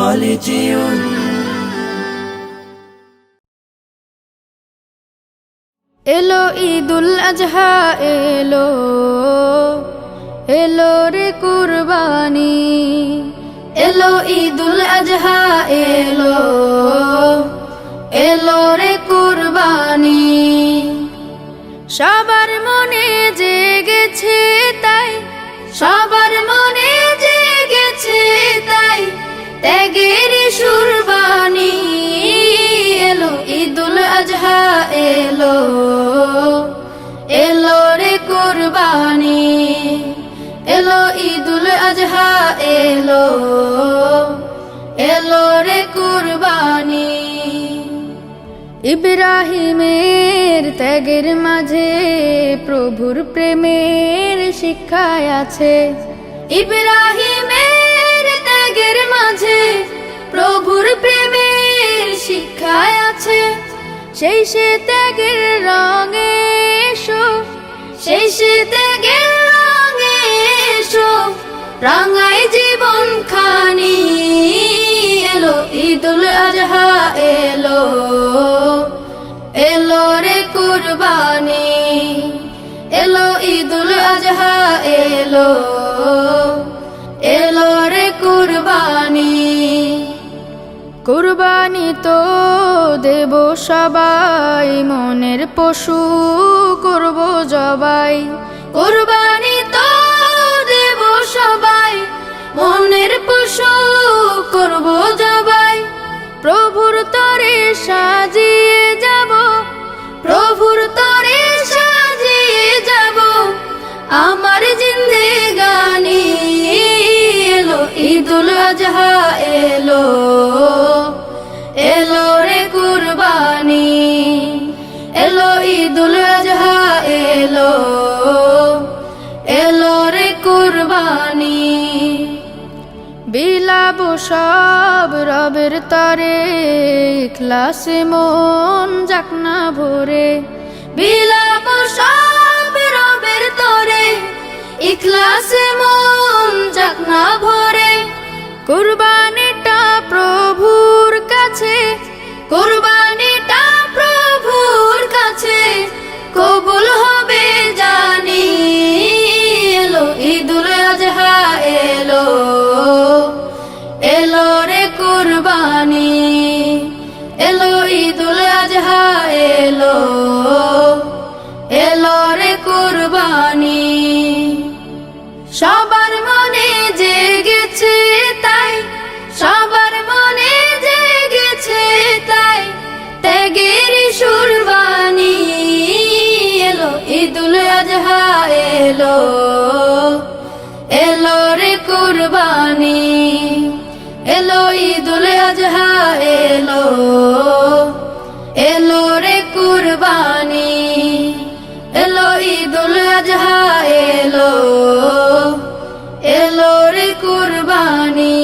خالدون এলো ঈদুল আজহা এলো এলো রে কুরবানি এলো ঈদুল আজহা এলো এলো রে কুরবানি সবার মনে জেগেছে তাই সবার মনে জেগেছে তাই ত্যাগের সুরবানি এলো ঈদুল আজহা এলো এলো রে কুরবানি এলো ঈদুল আজহা এলো এলো রে কুরবানি ইব্রাহিমের ত্যাগের মাঝে প্রভুর প্রেমের শিক্ষায় আছে ইব্রাহিমের ত্যাগের মাঝে প্রভুর প্রেমের শিক্ষায় আছে সেই সে ত্যাগের রঙে এসো সেই সে ত্যাগের রঙে এসো রাঙাই জীবন খানি এলো ঈদুল আজহা এলো এলো রে কুরবানি এলো ঈদুল আজহা এলো এলো রে কুরবানি কুরবানি তো দেব সবাই মনের পশু করব জবাই কুরবানি তো দেব সবাই মনের পশু করব জবাই প্রভুর তরে সাজিয়ে যাব প্রভুর তরে সাজিয়ে যাব আমার জিন্দেগানি এলো ঈদুল আজহা এলো এলো রে কুরবানি এলো ঈদুল আজহা এলো এলো রে কুরবানি বিলাব সব রবের তরে ইখলাসে মন যাক না ভরে বিলাব সব রবের তরে ইখলাসে মন যাক না ভরে কুরবানিটা প্রভুর কাছে কুরবানিটা প্রভুর কাছে কবুল হবে জানি এলো ঈদুল আজহা এলো এলো রে কুরবানি এলো ঈদুল আজহা এলো এলো রে কুরবানি সবার মনে জেগেছে তাই সবার মনে জেগেছে তাই ত্যাগের সুরবানি এলো ঈদুল আজহা এলো এলো রে কুরবানি এলো ঈদুল আজহা এলো এলো রে কুরবানি এলো ঈদুল আজহা এলো এলো রে কুরবানি